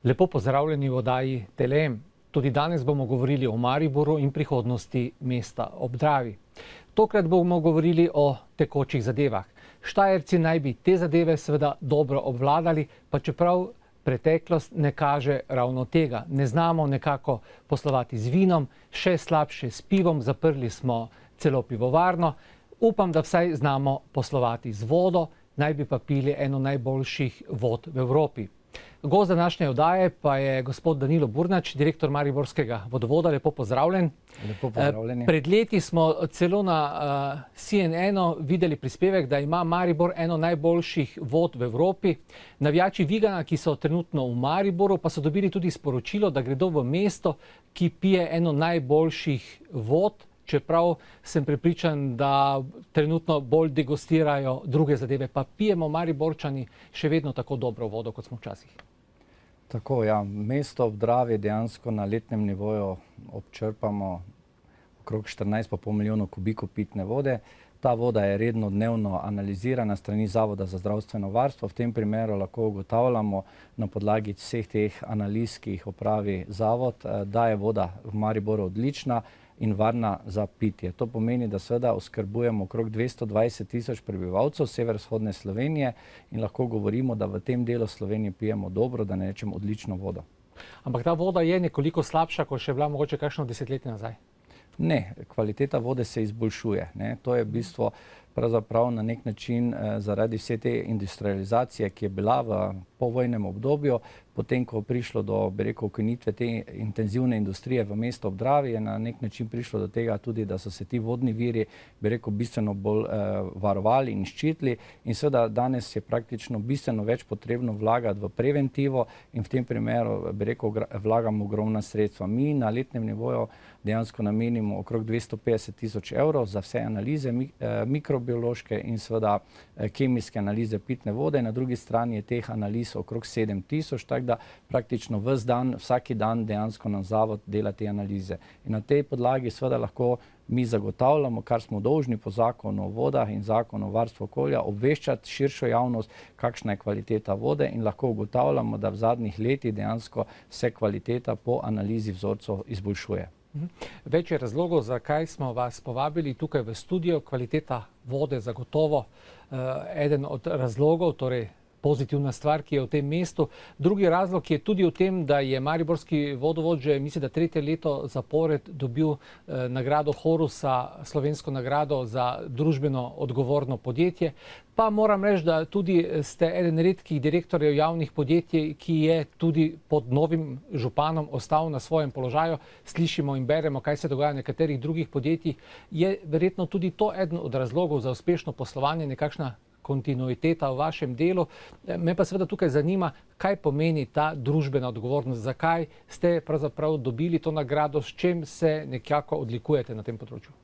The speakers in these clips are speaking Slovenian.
Lepo pozdravljeni v oddaji Telem. Tudi danes bomo govorili o Mariboru in prihodnosti mesta ob Dravi. Tokrat bomo govorili o tekočih zadevah. Štajerci naj bi te zadeve seveda dobro obvladali, pa čeprav preteklost ne kaže ravno tega. Ne znamo nekako poslovati z vinom, še slabše s pivom, zaprli smo celo pivovarno. Upam, da vsaj znamo poslovati z vodo, naj bi pa pili eno najboljših vod v Evropi. Gost današnje oddaje pa je gospod Danilo Burnač, direktor Mariborskega vodovoda. Lepo pozdravljen. Lepo pozdravljeni. Pred leti smo celo na CNN-u videli prispevek, da ima Maribor eno najboljših vod v Evropi. Navijači Vigana, ki so trenutno v Mariboru, pa so dobili tudi sporočilo, da gredo v mesto, ki pije eno najboljših vod, čeprav sem prepričan, da trenutno bolj degustirajo druge zadeve, pa pijemo Mariborčani še vedno tako dobro vodo, kot smo včasih. Tako, ja. Mesto ob Dravi dejansko na letnem nivoju občrpamo okrog 14,5 milijonov kubikov pitne vode. Ta voda je redno dnevno analizirana strani Zavoda za zdravstveno varstvo. V tem primeru lahko ugotavljamo na podlagi vseh teh analiz, ki jih opravi zavod, da je voda v Mariboru odlična in varna za pitje. To pomeni, da seveda oskrbujemo okrog 220 tisoč prebivalcev severovzhodne Slovenije in lahko govorimo, da v tem delu Slovenije pijemo dobro, da ne rečem odlično vodo. Ampak ta voda je nekoliko slabša, kot še je bila mogoče kakšno desetletje nazaj? Ne, kvaliteta vode se izboljšuje. To je v bistvu pravzaprav na nek način zaradi vse te industrializacije, ki je bila v povojnem obdobju, potem, ko je prišlo do, bi rekel, ukinitve te intenzivne industrije v mestu ob Dravi, je na nek način prišlo do tega tudi, da so se ti vodni viri, bi rekel, bistveno bolj varovali in ščitili. In seveda danes je praktično bistveno več potrebno vlagati v preventivo in v tem primeru, bi rekel, vlagamo ogromna sredstva. Mi na letnem nivoju dejansko namenimo okrog 250 tisoč evrov za vse analize, mikrobiološke in seveda kemijske analize pitne vode. Na drugi strani je teh analiz okrog 7 tisoč, tako da praktično ves dan, vsaki dan dejansko nam zavod dela te analize. In na tej podlagi seveda lahko mi zagotavljamo, kar smo dolžni po zakonu o vodah in zakonu o varstvu okolja, obveščati širšo javnost, kakšna je kvaliteta vode, in lahko ugotavljamo, da v zadnjih letih dejansko se kvaliteta po analizi vzorcev izboljšuje. Več je razlogov, zakaj smo vas povabili tukaj v studio. Kvaliteta vode zagotovo eden od razlogov, torej pozitivna stvar, ki je v tem mestu. Drugi razlog je tudi v tem, da je Mariborski vodovod že, mislim, da 3. leto zapored dobil nagrado Horusa, slovensko nagrado za družbeno odgovorno podjetje. Pa moram reči, da tudi ste eden redkih direktorjev javnih podjetij, ki je tudi pod novim županom ostal na svojem položaju. Slišimo in beremo, kaj se dogaja v nekaterih drugih podjetjih. Je verjetno tudi to eden od razlogov za uspešno poslovanje, nekakšna kontinuiteta v vašem delu. Me pa seveda tukaj zanima, kaj pomeni ta družbena odgovornost, zakaj ste pravzaprav dobili to nagrado, s čim se nekako odlikujete na tem področju?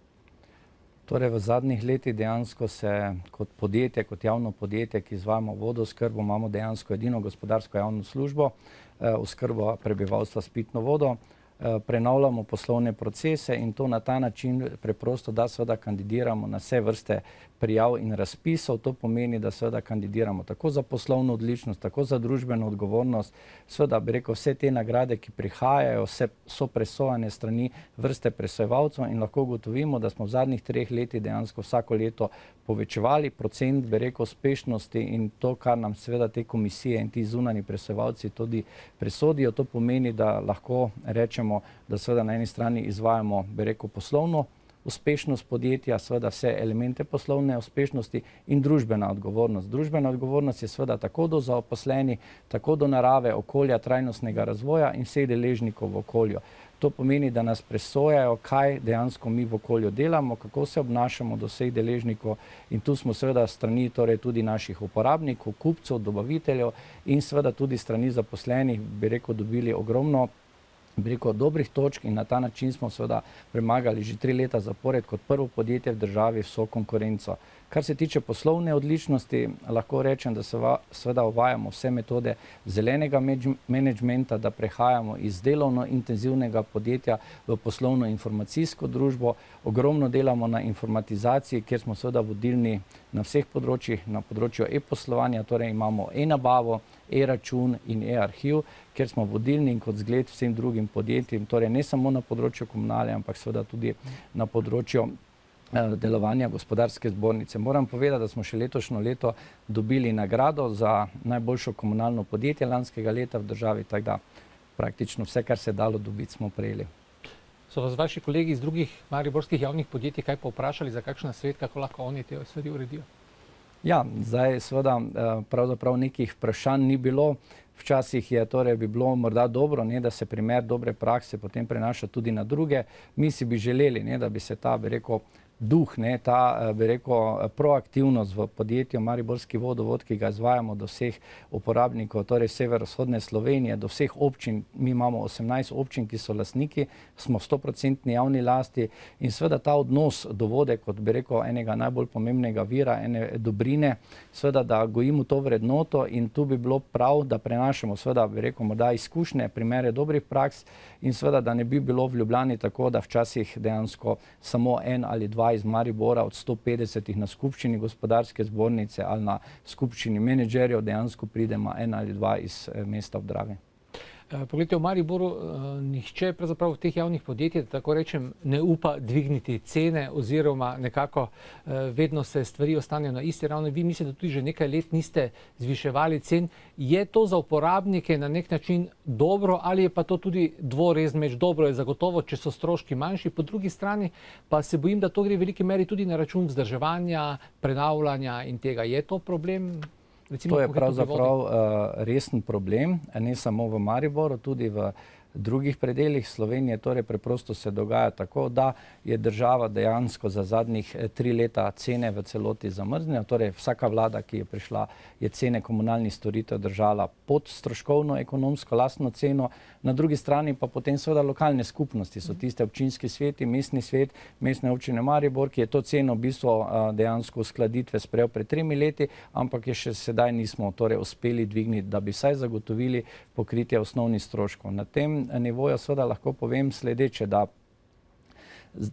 Torej, v zadnjih letih dejansko se kot podjetje, kot javno podjetje, ki izvajamo vodooskrbo, imamo dejansko edino gospodarsko javno službo, oskrbo prebivalstva s pitno vodo. Prenavljamo poslovne procese in to na ta način preprosto, da seveda kandidiramo na vse vrste prijav in razpisov. To pomeni, da seveda kandidiramo tako za poslovno odličnost, tako za družbeno odgovornost. Seveda bi rekel, vse te nagrade, ki prihajajo, so presojane strani vrste presojevalcev in lahko ugotovimo, da smo v zadnjih 3 letih dejansko vsako leto povečevali procent, bi rekel, uspešnosti, in to, kar nam seveda te komisije in ti zunanji presojevalci tudi presodijo. To pomeni, da lahko rečemo, da seveda na eni strani izvajamo, bi rekel, poslovno uspešnost podjetja, seveda vse elemente poslovne uspešnosti in družbena odgovornost. Družbena odgovornost je seveda tako do zaposlenih, tako do narave, okolja, trajnostnega razvoja in vseh deležnikov v okolju. To pomeni, da nas presojajo, kaj dejansko mi v okolju delamo, kako se obnašamo do vseh deležnikov, in tu smo seveda strani torej tudi naših uporabnikov, kupcev, dobaviteljev in seveda tudi strani zaposlenih, bi rekel, dobili ogromno, bi rekel, dobrih točk, in na ta način smo seveda premagali že 3 leta zapored kot prvo podjetje v državi vso konkurenco. Kar se tiče poslovne odličnosti, lahko rečem, da seveda uvajamo vse metode zelenega menedžmenta, da prehajamo iz delovno intenzivnega podjetja v poslovno informacijsko družbo. Ogromno delamo na informatizaciji, kjer smo seveda vodilni na vseh področjih, na področju e-poslovanja, torej imamo e-nabavo, e-račun in e-arhiv, kjer smo vodilni in kot zgled vsem drugim podjetjem, torej ne samo na področju komunale, ampak seveda tudi na področju delovanja gospodarske zbornice. Moram povedati, da smo še letošnje leto dobili nagrado za najboljšo komunalno podjetje lanskega leta v državi, tako da praktično vse, kar se je dalo dobiti, smo prejeli. So vas vaši kolegi iz drugih mariborskih javnih podjetij kaj povprašali za kakšen svet, kako lahko oni te stvari uredijo? Ja, zdaj seveda pravzaprav nekih vprašanj ni bilo. Včasih je torej bi bilo morda dobro, da se primer dobre prakse potem prenaša tudi na druge. Mi si bi želeli, da bi se ta, bi rekel, duh, ta, bi rekel, proaktivnost v podjetju Mariborski vodovod, ki ga izvajamo do vseh uporabnikov, torej severovzhodne Slovenije, do vseh občin. Mi imamo 18 občin, ki so lastniki, smo v 100% javni lasti in seveda ta odnos do vode, kot bi rekel, enega najbolj pomembnega vira, ene dobrine, seveda, da gojimo to vrednoto in tu bi bilo prav, da prenašamo seveda, bi rekel, morda izkušnje, primere dobrih praks in seveda, da ne bi bilo v Ljubljani tako, da včasih dejansko samo en ali dva iz Maribora od 150 na skupščini gospodarske zbornice ali na skupščini menedžerjev dejansko pridemo en ali dva iz mesta ob Dravi. Poglejte, v Mariboru nihče pravzaprav v teh javnih podjetij, da tako rečem, ne upa dvigniti cene oziroma nekako vedno se stvari ostanejo na isti ravni. Vi mislite, da tudi že nekaj let niste zviševali cen. Je to za uporabnike na nek način dobro ali je pa to tudi dvorezen meč? Dobro je zagotovo, če so stroški manjši, po drugi strani pa se bojim, da to gre v veliki meri tudi na račun vzdrževanja, prenavljanja in tega. Je to problem? Recimo, to je pravzaprav resen problem, ne samo v Mariboru, tudi v drugih predelih Slovenije. Torej preprosto se dogaja tako, da je država dejansko za zadnjih 3 leta cene v celoti zamrznila. Torej vsaka vlada, ki je prišla, je cene komunalnih storitev držala pod stroškovno ekonomsko lastno ceno. Na drugi strani pa potem seveda lokalne skupnosti so tiste občinski sveti, mestni svet, mestne občine Maribor, ki je to ceno v bistvu dejansko uskladitve sprejel pred 3 leti, ampak je še sedaj nismo torej uspeli dvigniti, da bi vsaj zagotovili pokritje osnovnih stroškov. Na tem nivoju seveda lahko povem sledeče, da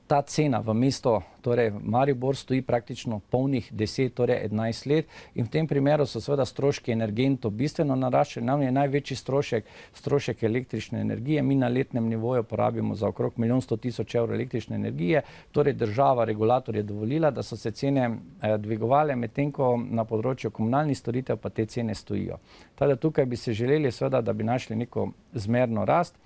ta cena v mesto, torej Maribor, stoji praktično polnih 10, torej 11 let in v tem primeru so seveda stroški energentov bistveno naraščali. Nam je največji strošek električne energije. Mi na letnem nivoju porabimo za okrog 1 100 000 evrov električne energije. Torej država, regulator je dovolila, da so se cene dvigovale, medtem ko na področju komunalnih storitev pa te cene stojijo. Tako da tukaj bi se želeli seveda, da bi našli neko zmerno rast.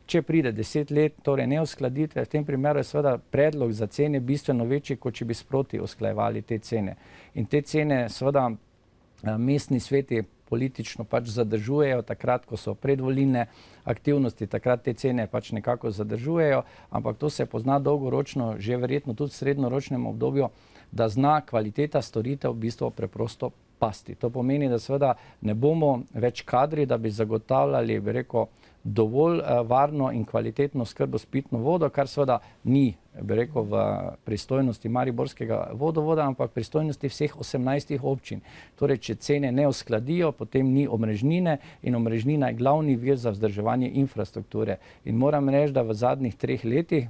Če pride 10 let, torej neuskladitve, v tem primeru je seveda predlog za cene bistveno večji, kot če bi sproti usklajevali te cene. In te cene seveda mestni sveti politično pač zadržujejo, takrat, ko so predvolilne aktivnosti, takrat te cene pač nekako zadržujejo, ampak to se pozna dolgoročno, že verjetno tudi v srednjeročnem obdobju, da zna kvaliteta storitev v bistvu preprosto pasti. To pomeni, da seveda ne bomo več kadri, da bi zagotavljali, bi rekel, dovolj varno in kvalitetno oskrbo s pitno vodo, kar seveda ni, bi rekel, v pristojnosti Mariborskega vodovoda, ampak pristojnosti vseh 18 občin. Torej, če cene ne uskladijo, potem ni omrežnine in omrežnina je glavni vir za vzdrževanje infrastrukture. In moram reči, da v zadnjih 3 letih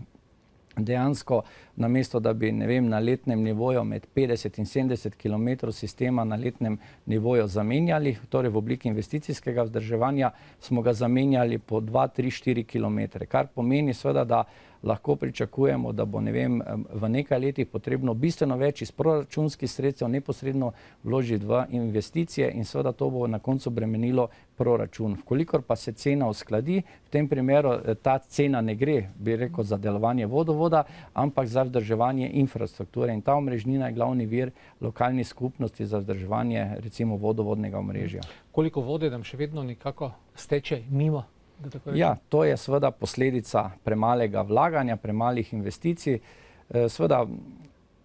dejansko namesto, da bi, ne vem, na letnem nivoju med 50 in 70 km sistema na letnem nivoju zamenjali, torej v obliki investicijskega vzdrževanja, smo ga zamenjali po 2, 3, 4 km, kar pomeni seveda, da lahko pričakujemo, da bo, ne vem, v nekaj letih potrebno bistveno več iz proračunskih sredstev neposredno vložiti v investicije in seveda to bo na koncu bremenilo proračun. Vkolikor pa se cena uskladi, v tem primeru ta cena ne gre, bi rekel, za delovanje vodovoda, ampak za vzdrževanje infrastrukture in ta omrežnina je glavni vir lokalnih skupnosti za vzdrževanje recimo vodovodnega omrežja. Koliko vode nam še vedno nekako steče mimo? Ja, to je seveda posledica premalega vlaganja, premalih investicij. Seveda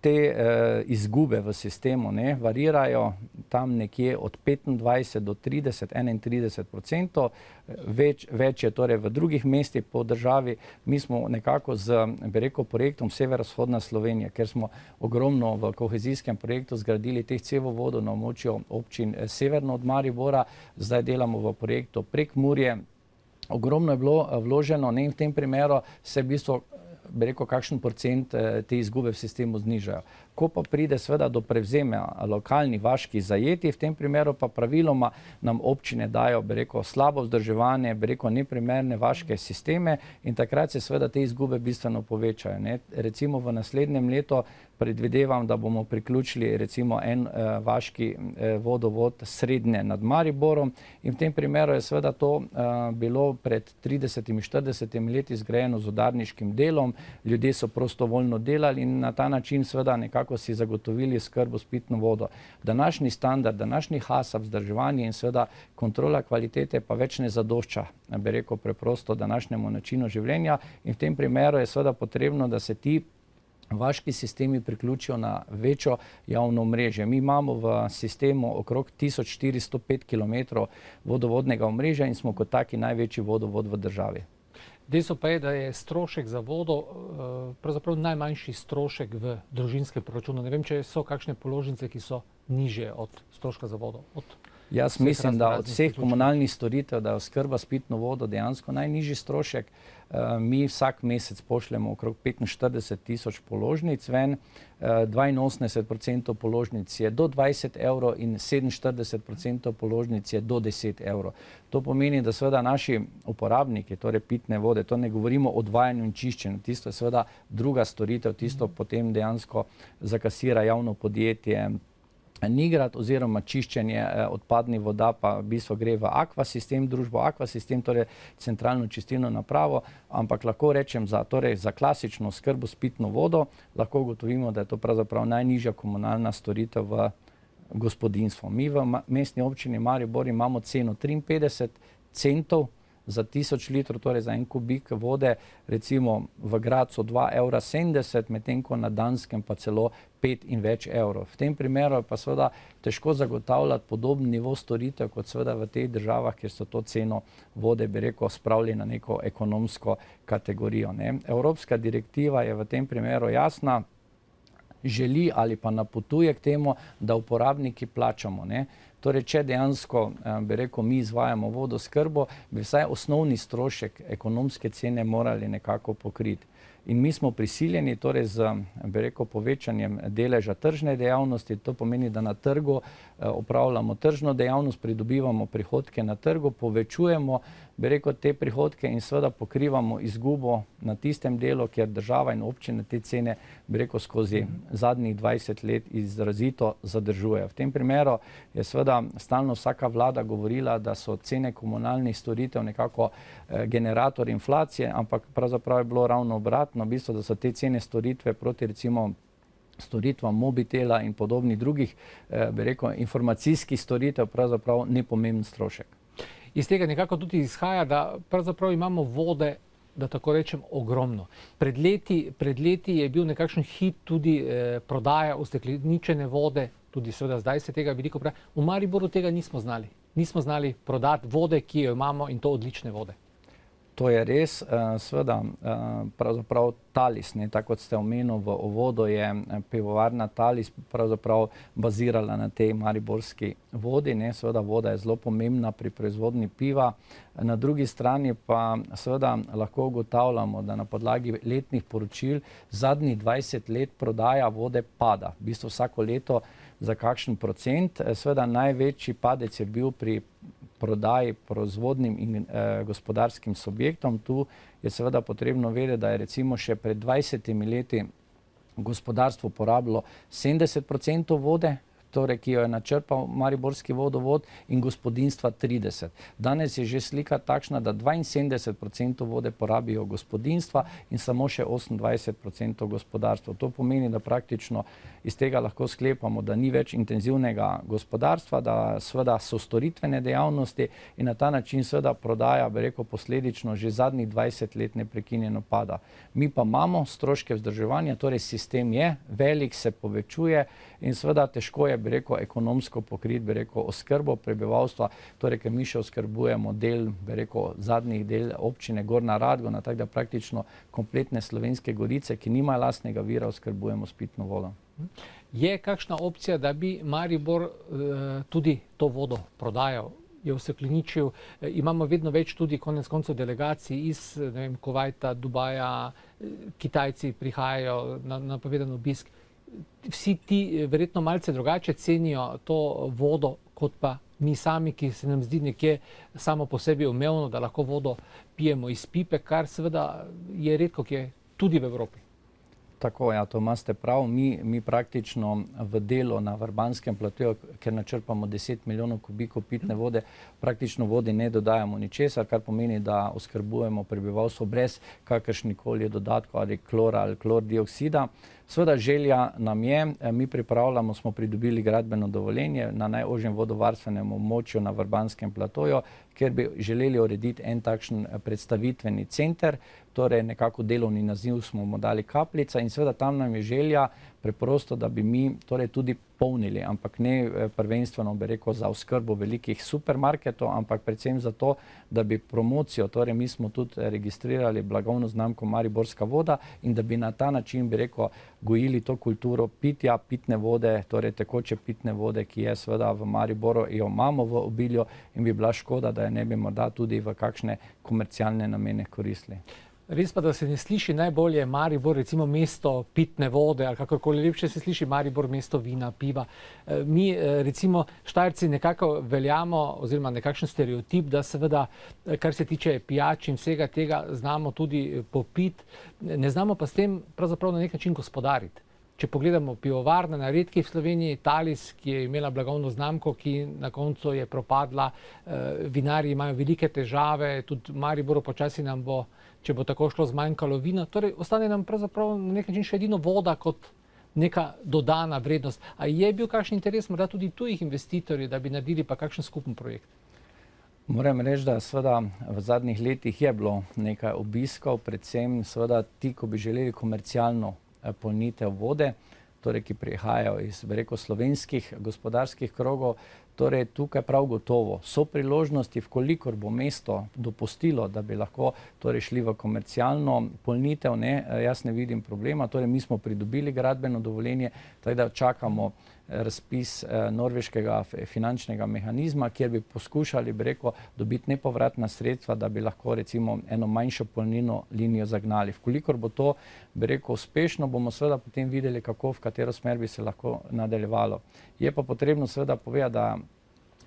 te izgube v sistemu varirajo tam nekje od 25 do 30, 31%. Več je torej v drugih mestih po državi. Mi smo nekako z, bi rekel, projektom Severovzhodna Slovenija, ker smo ogromno v kohezijskem projektu zgradili teh cevovodov na območju občin severno od Maribora. Zdaj delamo v projektu Prekmurje. Ogromno je bilo vloženo, in v tem primeru se v bistvu, bi rekel, kakšen procent te izgube v sistemu znižajo. Ko pa pride seveda do prevzema lokalnih vaških zajetij, v tem primeru pa praviloma nam občine dajo, bi rekel, slabo vzdrževane, bi rekel, neprimerne vaške sisteme in takrat se seveda te izgube bistveno povečajo. Recimo v naslednjem letu predvidevam, da bomo priključili recimo en vaški vodovod srednje nad Mariborom in v tem primeru je seveda to bilo pred 30-40 leti zgrajeno z udarniškim delom, ljudje so prostovoljno delali in na ta način seveda nekako si zagotovili skrbo s pitno vodo. Današnji standard, današnji HACCP, vzdrževanje in seveda kontrola kvalitete pa več ne zadošča, bi rekel, preprosto današnjemu načinu življenja in v tem primeru je seveda potrebno, da se ti vaški sistemi priključijo na večjo javno omrežje. Mi imamo v sistemu okrog 1405 km vodovodnega omrežja in smo kot taki največji vodovod v državi. Dejstvo pa je, da je strošek za vodo pravzaprav najmanjši strošek v družinskem proračunu. Ne vem, če so kakšne položnice, ki so nižje od stroška za vodo. Jaz mislim, da od vseh komunalnih storitev, da je oskrba s pitno vodo dejansko najnižji strošek. Mi vsak mesec pošljemo okrog 45 tisoč položnic ven, 82% položnic je do 20 evrov in 47% položnic je do 10 evrov. To pomeni, da seveda naši uporabniki, torej pitne vode, to ne govorimo o odvajanju in čiščenju, tisto je seveda druga storitev, tisto potem dejansko zakasira javno podjetje Nigrad oziroma čiščenje odpadnih voda pa v bistvu gre v Akvasistem, družbo Akvasistem, torej centralno čistilno napravo, ampak lahko rečem za klasično oskrbo s pitno vodo, lahko ugotovimo, da je to pravzaprav najnižja komunalna storitev v gospodinjstvu. Mi v mestni občini Maribor imamo ceno 53 centov za 1000 litrov, torej za en kubik vode, recimo v Gradcu 2,70 evra, medtem ko na Danskem pa celo 5 in več evrov. V tem primeru je pa seveda težko zagotavljati podoben nivo storitev kot seveda v teh državah, kjer so to ceno vode, bi rekel, spravili na neko ekonomsko kategorijo. Evropska direktiva je v tem primeru jasna, želi ali pa napotuje k temu, da uporabniki plačamo. Torej, če dejansko, bi rekel, mi izvajamo vodoskrbo, bi vsaj osnovni strošek ekonomske cene morali nekako pokriti. In mi smo prisiljeni, torej z, bi rekel, povečanjem deleža tržne dejavnosti, to pomeni, da na trgu opravljamo tržno dejavnost, pridobivamo prihodke na trgu, povečujemo, bi rekel, te prihodke in seveda pokrivamo izgubo na tistem delu, kjer država in občine te cene, bi rekel, skozi zadnjih 20 let izrazito zadržujejo. V tem primeru je seveda stalno vsaka vlada govorila, da so cene komunalnih storitev nekako generator inflacije, ampak pravzaprav je bilo ravno obratno, v bistvu, da so te cene storitve proti recimo storitvam mobitela in podobnih drugih, bi rekel, informacijskih storitev pravzaprav nepomemben strošek. Iz tega nekako tudi izhaja, da pravzaprav imamo vode, da tako rečem, ogromno. Pred leti je bil nekakšen hit tudi prodaja ustekleničene vode, tudi seveda zdaj se tega veliko pravi. V Mariboru tega nismo znali. Nismo znali prodati vode, ki jo imamo, in to odlične vode. To je res, seveda, pravzaprav Talis, tako kot ste omenili v uvodu, je pivovarna Talis pravzaprav bazirala na tej mariborski vodi. Seveda voda je zelo pomembna pri proizvodnji piva. Na drugi strani pa seveda lahko ugotavljamo, da na podlagi letnih poročil zadnjih 20 let prodaja vode pada. V bistvu vsako leto za kakšen procent. Seveda največji padec je bil pri prodaji proizvodnim in gospodarskim subjektom. Tu je seveda potrebno vedeti, da je recimo še pred 20 leti gospodarstvo porabilo 70% vode, torej, ki jo je načrpal Mariborski vodovod, in gospodinjstva 30. Danes je že slika takšna, da 72% vode porabijo gospodinjstva in samo še 28% gospodarstva. To pomeni, da praktično iz tega lahko sklepamo, da ni več intenzivnega gospodarstva, da seveda so storitvene dejavnosti in na ta način seveda prodaja, bi rekel, posledično že zadnjih 20 let neprekinjeno pada. Mi pa imamo stroške vzdrževanja, torej sistem je velik, se povečuje in seveda težko je, bi rekel, ekonomsko pokriti, bi rekel, oskrbo prebivalstva, torej, ker mi še oskrbujemo del, bi rekel, zadnjih del občine Gornja Radgona, tako da praktično kompletne Slovenske Gorice, ki nimajo lastnega vira, oskrbujemo s pitno vodo. Je kakšna opcija, da bi Maribor tudi to vodo prodajal, je ustekleničil? Imamo vedno več tudi konec koncev delegacij iz, ne vem, Kuvajta, Dubaja, Kitajci prihajajo na napovedan obisk. Vsi ti verjetno malce drugače cenijo to vodo, kot pa mi sami, ki se nam zdi nekje samo po sebi umevno, da lahko vodo pijemo iz pipe, kar seveda je redko kje tudi v Evropi. Tako, ja, to imate prav. Mi praktično v delu na Vrbanskem platoju, ker načrpamo 10 milijonov kubikov pitne vode, praktično vodi ne dodajamo ničesar, kar pomeni, da oskrbujemo prebivalstvo brez kakršnikoli dodatkov ali klora ali klordioksida. Seveda želja nam je, mi pripravljamo, smo pridobili gradbeno dovoljenje na najožjem vodovarstvenem območju na Vrbanskem platoju, kjer bi želeli urediti en takšen predstavitveni center, torej nekako delovni naziv smo mu dali Kapljica in seveda tam nam je želja preprosto, da bi mi torej tudi polnili, ampak ne prvenstveno, bi rekel, za oskrbo velikih supermarketov, ampak predvsem za to, da bi promocijo, torej mi smo tudi registrirali blagovno znamko Mariborska voda in da bi na ta način, bi rekel, gojili to kulturo pitja, pitne vode, torej tekoče pitne vode, ki je seveda v Mariboru, jo imamo v obilju in bi bila škoda, da je ne bi morda tudi v kakšne komercialne namene koristili. Res pa, da se ne sliši najbolje Maribor, recimo mesto pitne vode, ali kakorkoli lepše se sliši Maribor, mesto vina, piva. Mi, recimo, Štajerci nekako veljamo, oziroma nekakšen stereotip, da seveda, kar se tiče pijač in vsega tega, znamo tudi popiti, ne znamo pa s tem pravzaprav na nek način gospodariti. Če pogledamo pivovarne na redki v Sloveniji, Talis, ki je imela blagovno znamko, ki na koncu je propadla, vinarji imajo velike težave, tudi Mariboru počasi nam bo, če bo tako šlo, zmanjkalo vina. Torej, ostane nam pravzaprav na nek način še edino voda kot neka dodana vrednost. A je bil kakšen interes morda tudi tujih investitorjev, da bi naredili pa kakšen skupen projekt? Moram reči, da seveda v zadnjih letih je bilo nekaj obiskov, predvsem seveda ti, ko bi želeli komercialno polnitev vode, torej ki prihajajo iz, bi rekel, slovenskih gospodarskih krogov. Torej tukaj prav gotovo so priložnosti, vkolikor bo mesto dopustilo, da bi lahko torej šli v komercialno polnitev, jaz ne vidim problema. Torej mi smo pridobili gradbeno dovoljenje, tako da čakamo razpis norveškega finančnega mehanizma, kjer bi poskušali, bi rekel, dobiti nepovratna sredstva, da bi lahko recimo eno manjšo polnilno linijo zagnali. Vkolikor bo to, bi rekel, uspešno, bomo seveda potem videli, kako, v katero smer bi se lahko nadaljevalo. Je pa potrebno seveda povedati, da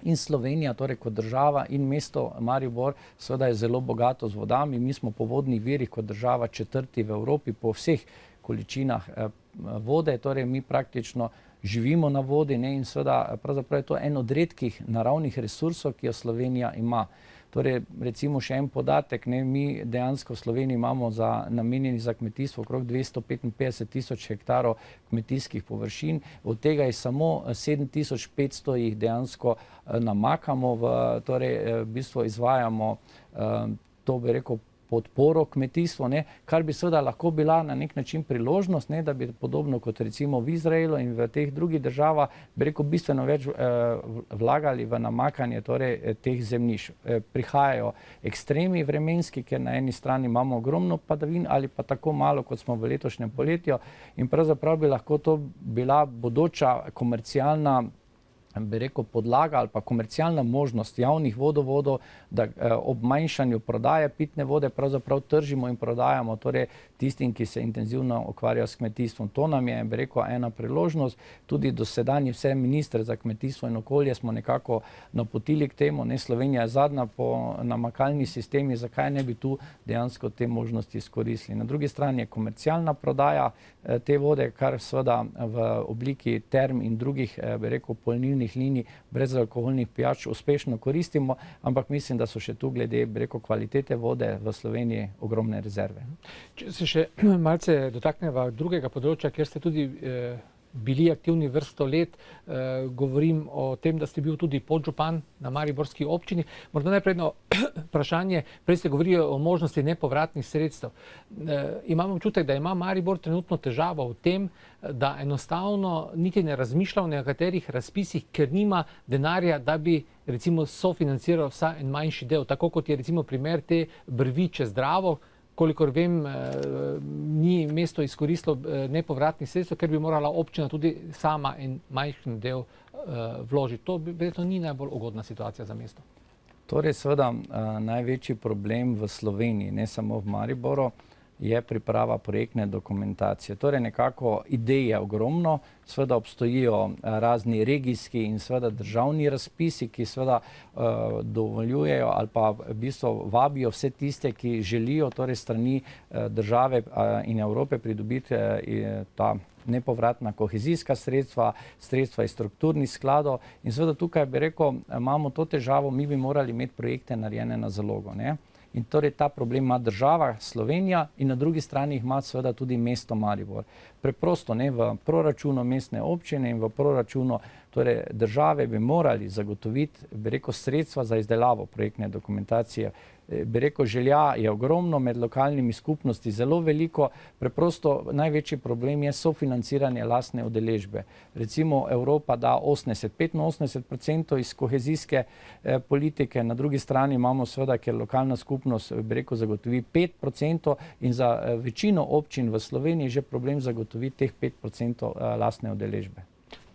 in Slovenija, torej kot država, in mesto Maribor seveda je zelo bogato z vodami. Mi smo po vodnih virih kot država četrti v Evropi po vseh količinah vode, torej mi praktično živimo na vodi, in seveda pravzaprav je to en od redkih naravnih resursov, ki jo Slovenija ima. Torej, recimo še en podatek, mi dejansko v Sloveniji imamo namenjenih za kmetijstvo okrog 255 tisoč hektarov kmetijskih površin, od tega je samo 7500 jih dejansko namakamo, torej v bistvu izvajamo to, bi rekel, podporo kmetijstvu, kar bi seveda lahko bila na nek način priložnost, da bi podobno kot recimo v Izraelu in v teh drugih državah, bi rekel, bistveno več vlagali v namakanje torej teh zemljišč. Prihajajo ekstremi vremenski, ker na eni strani imamo ogromno padavin ali pa tako malo, kot smo v letošnjem poletju, in pravzaprav bi lahko to bila bodoča komercialna bi rekel, podlaga ali pa komercialna možnost javnih vodovodov, da ob manjšanju prodaje pitne vode pravzaprav tržimo in prodajamo torej tistim, ki se intenzivno ukvarjajo s kmetijstvom. To nam je, bi rekel, ena priložnost. Tudi dosedanji vse ministre za kmetijstvo in okolje smo nekako napotili k temu. Slovenija je zadnja po namakalni sistemi, zakaj ne bi tu dejansko te možnosti izkoristili. Na drugi strani je komercialna prodaja te vode, kar seveda v obliki term in drugih, bi rekel, polnilnih linij brezalkoholnih pijač uspešno koristimo, ampak mislim, da so še tu glede, bi rekel, kvalitete vode v Sloveniji ogromne rezerve. Če se še malce dotakneva drugega področja, kjer ste tudi bili aktivni vrsto let, govorim o tem, da ste bil tudi podžupan na mariborski občini. Morda najprej jedno vprašanje, prej ste govorili o možnosti nepovratnih sredstev. Imam občutek, da ima Maribor trenutno težavo v tem, da enostavno niti ne razmišlja o nekaterih razpisih, ker nima denarja, da bi recimo sofinanciral vsaj en manjši del, tako kot je recimo primer te brvi čez Dravo. Kolikor vem, ni mesto izkoristilo nepovratnih sredstev, ker bi morala občina tudi sama en majhen del vložiti. To verjetno ni najbolj ugodna situacija za mesto. Torej, seveda, največji problem v Sloveniji, ne samo v Mariboru, je priprava projektne dokumentacije. Torej, nekako ideje ogromno, seveda obstojijo razni regijski in seveda državni razpisi, ki seveda dovoljujejo ali pa v bistvu vabijo vse tiste, ki želijo torej strani države in Evrope pridobiti ta nepovratna kohezijska sredstva, sredstva iz strukturnih skladov in seveda tukaj bi rekel, imamo to težavo, mi bi morali imeti projekte narejene na zalogo, ne? In torej ta problem ima država Slovenija in na drugi strani ima seveda tudi mesto Maribor. Preprosto ne, v proračunu mestne občine in v proračunu torej države bi morali zagotoviti, bi rekel, sredstva za izdelavo projektne dokumentacije. Bi rekel, želja je ogromno, med lokalnimi skupnosti zelo veliko, preprosto največji problem je sofinanciranje lastne udeležbe. Recimo Evropa da 85% iz kohezijske politike, na drugi strani imamo seveda, ker lokalna skupnost, bi rekel, zagotovi 5% in za večino občin v Sloveniji že problem zagotoviti teh 5% lastne udeležbe.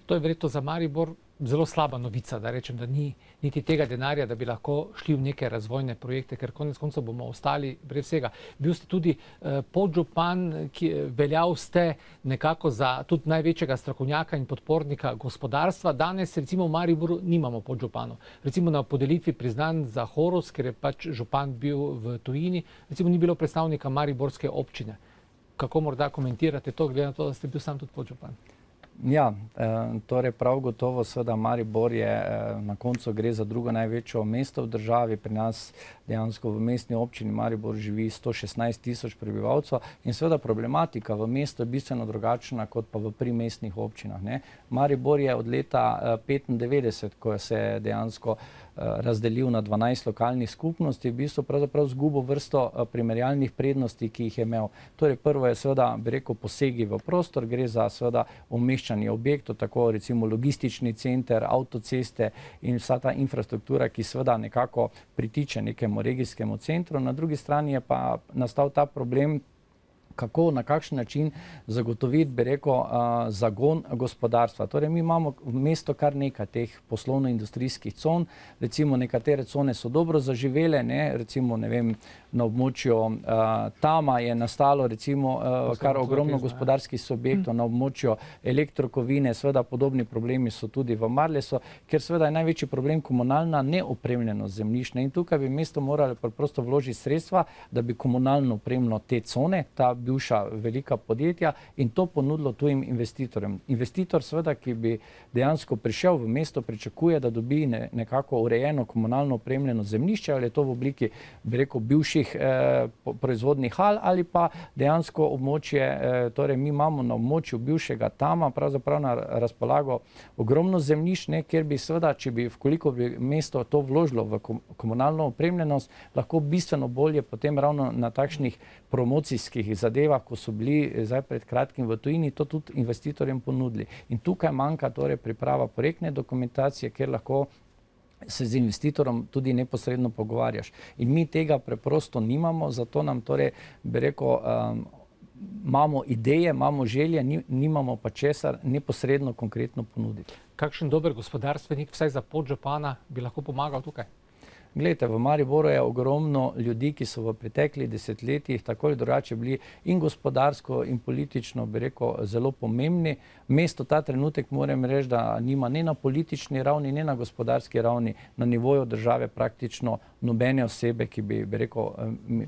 To je verjetno za Maribor zelo slaba novica, da rečem, da ni niti tega denarja, da bi lahko šli v neke razvojne projekte, ker konec koncev bomo ostali brez vsega. Bil ste tudi podžupan, veljal ste nekako za tudi največjega strokovnjaka in podpornika gospodarstva. Danes recimo v Mariboru nimamo podžupanov. Recimo na podelitvi priznanj za Horus, ker je pač župan bil v tujini, recimo ni bilo predstavnika mariborske občine. Kako morda komentirate to, glede na to, da ste bil sam tudi podžupan? Ja, torej prav gotovo seveda Maribor je, na koncu gre za drugo največje mesto v državi. Pri nas dejansko v mestni občini Maribor živi 116.000 prebivalcev in seveda problematika v mestu je bistveno drugačna kot pa v primestnih občinah, ne. Maribor je od leta 1995, ko se je dejansko razdelil na 12 lokalnih skupnosti, v bistvu pravzaprav zgubil vrsto primerjalnih prednosti, ki jih je imel. Torej prvo je seveda, bi rekel, posegi v prostor, gre za seveda umeščanje objektov, tako recimo logistični center, avtoceste in vsa ta infrastruktura, ki seveda nekako pritiče nekemu regijskemu centru. Na drugi strani je pa nastal ta problem, kako, na kakšen način zagotoviti, bi rekel, zagon gospodarstva. Torej, mi imamo v mestu kar nekaj teh poslovno-industrijskih con, recimo nekatere cone so dobro zaživele, ne, recimo, ne vem, na območju Tama je nastalo recimo kar ogromno gospodarskih subjektov, na območju Elektrokovine, seveda podobni problemi so tudi v Marlesu, ker seveda je največji problem komunalna neopremljenost zemljišč. In tukaj bi mesto moralo preprosto vložiti sredstva, da bi komunalno opremilo te cone, ta bivša velika podjetja in to ponudilo tujim investitorjem. Investitor seveda, ki bi dejansko prišel v mesto, pričakuje, da dobi nekako urejeno komunalno opremljeno zemljišče, ali je to v obliki, bi rekel, bivših proizvodnih hal ali pa dejansko območje, torej mi imamo na območju bivšega Tama pravzaprav na razpolago ogromno zemljišč, kjer bi seveda, če bi, koliko bi mesto to vložilo v komunalno opremljenost, lahko bistveno bolje potem ravno na takšnih promocijskih zadevah, ko so bili zdaj pred kratkim v tujini, to tudi investitorjem ponudili. In tukaj manjka torej priprava projektne dokumentacije, kjer lahko se z investitorom tudi neposredno pogovarjaš. In mi tega preprosto nimamo, zato nam torej, bi rekel, imamo ideje, imamo želje, nimamo pa česar neposredno konkretno ponuditi. kakšen dober gospodarstvenik, vsaj za podžupana, bi lahko pomagal tukaj? Glejte, v Mariboru je ogromno ljudi, ki so v preteklih desetletjih tako ali drugače bili in gospodarsko in politično, bi rekel, zelo pomembni. Mesto ta trenutek moram reči, da nima ne na politični ravni, ne na gospodarski ravni, na nivoju države praktično nobene osebe, ki bi rekel,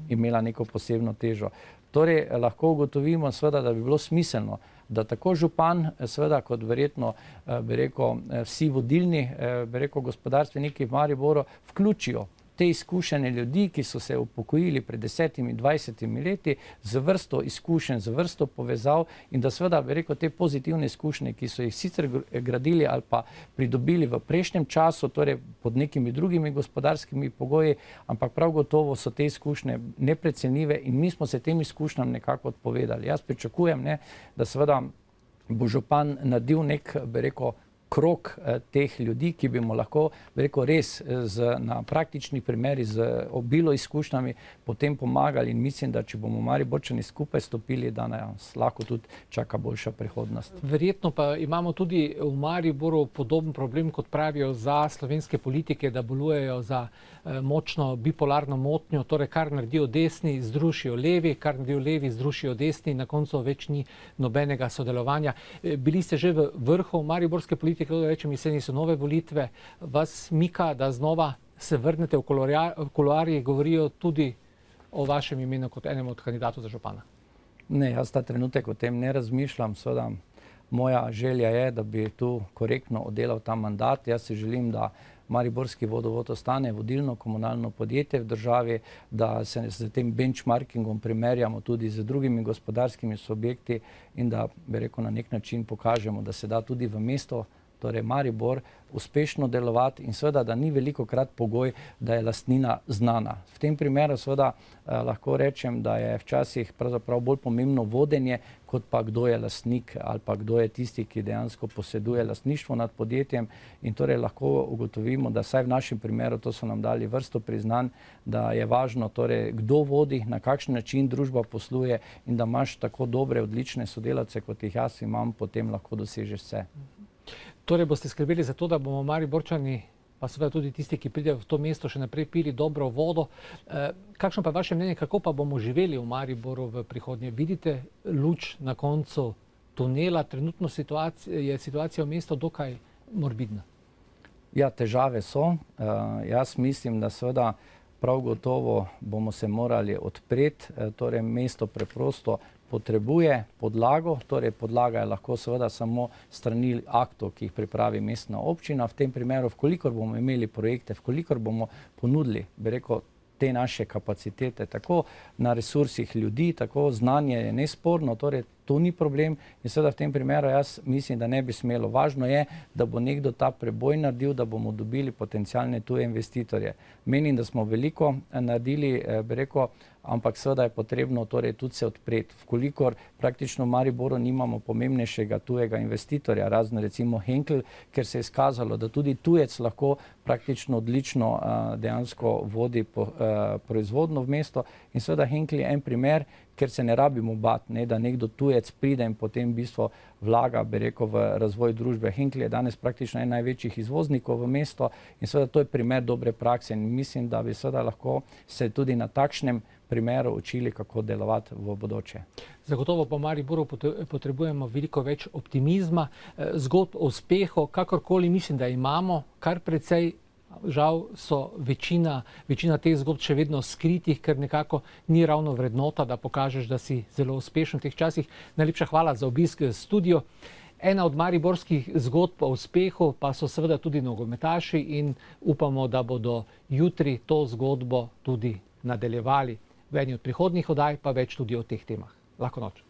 imela neko posebno težo. Torej, lahko ugotovimo seveda, da bi bilo smiselno, da tako župan, seveda kot verjetno, bi rekel, vsi vodilni, bi rekel, gospodarstveniki v Mariboru vključijo te izkušene ljudi, ki so se upokojili pred 10-20 leti, z vrsto izkušenj, z vrsto povezav in da seveda, bi rekel, te pozitivne izkušnje, ki so jih sicer gradili ali pa pridobili v prejšnjem času, torej pod nekimi drugimi gospodarskimi pogoji, ampak prav gotovo so te izkušnje neprecenljive in mi smo se tem izkušnjam nekako odpovedali. Jaz pričakujem, da seveda bo župan naredil nek, bi rekel, krog teh ljudi, ki bi mu lahko, bi rekel, res na praktični primeri z obilo izkušnjami potem pomagali in mislim, da če bomo Mariborčani skupaj stopili, da nas lahko tudi čaka boljša prihodnost. Verjetno pa imamo tudi v Mariboru podoben problem, kot pravijo za slovenske politike, da bolujejo za močno bipolarno motnjo, torej kar naredijo desni, združijo levi, kar naredijo levi, združijo desni in na koncu več ni nobenega sodelovanja. Bili ste že v vrhu mariborske politike, da rečem, jeseni so nove volitve, vas mika, da znova se vrnete v kuloarje, govorijo tudi o vašem imenu kot enem od kandidatov za župana? Ne, jaz ta trenutek o tem ne razmišljam, seveda moja želja je, da bi tu korektno oddelal ta mandat. Jaz si želim, da Mariborski vodovod ostane vodilno komunalno podjetje v državi, da se z tem benchmarkingom primerjamo tudi z drugimi gospodarskimi subjekti in da, bi rekel, na nek način pokažemo, da se da tudi v mesto, torej Maribor, uspešno delovati in seveda, da ni velikokrat pogoj, da je lastnina znana. V tem primeru seveda lahko rečem, da je včasih pravzaprav bolj pomembno vodenje, kot pa kdo je lastnik ali pa kdo je tisti, ki dejansko poseduje lastništvo nad podjetjem in torej lahko ugotovimo, da vsaj v našem primeru, to so nam dali vrsto priznanj, da je važno torej, kdo vodi, na kakšen način družba posluje in da imaš tako dobre, odlične sodelavce, kot jih jaz imam, potem lahko dosežeš vse. Torej boste skrbeli za to, da bomo Mariborčani, pa seveda tudi tisti, ki pridejo v to mesto, še naprej pili dobro vodo. Kakšno pa je vaše mnenje, kako pa bomo živeli v Mariboru v prihodnje? Vidite luč na koncu tunela? Trenutno je situacija v mestu dokaj morbidna. Ja, težave so. Jaz mislim, da seveda prav gotovo bomo se morali odpreti, torej mesto preprosto potrebuje podlago, torej podlaga je lahko seveda samo strani aktov, ki jih pripravi mestna občina. V tem primeru, vkolikor bomo imeli projekte, vkolikor bomo ponudili, bi rekel, te naše kapacitete, tako na resursih ljudi, tako znanje je nesporno, torej to ni problem in seveda v tem primeru jaz mislim, da ne bi smelo. Važno je, da bo nekdo ta preboj naredil, da bomo dobili potencialne tuje investitorje. Menim, da smo veliko naredili, bi rekel, ampak seveda je potrebno torej tudi se odpreti. Vkolikor praktično v Mariboru nimamo pomembnejšega tujega investitorja, razen recimo Henkel, ker se je izkazalo, da tudi tujec lahko praktično odlično dejansko vodi proizvodno v mesto in seveda Henkel je en primer, ker se ne rabimo bati, da nekdo tujec pride in potem v bistvu vlaga, bi rekel, v razvoj družbe. Henkel je danes praktično en največjih izvoznikov v mesto in seveda to je primer dobre prakse in mislim, da bi seveda lahko se tudi na takšnem primeru učili, kako delovati v bodoče. Zagotovo po Mariboru potrebujemo veliko več optimizma, zgodb o uspehu, kakorkoli mislim, da imamo, kar precej. Žal so večina teh zgodb še vedno skritih, ker nekako ni ravno vrednota, da pokažeš, da si zelo uspešen v teh časih. Najlepša hvala za obisk v studiu. Ena od mariborskih zgodb o uspehu pa so seveda tudi nogometaši in upamo, da bodo jutri to zgodbo tudi nadaljevali. V eni od prihodnjih oddaj pa več tudi o teh temah. Lahko noč.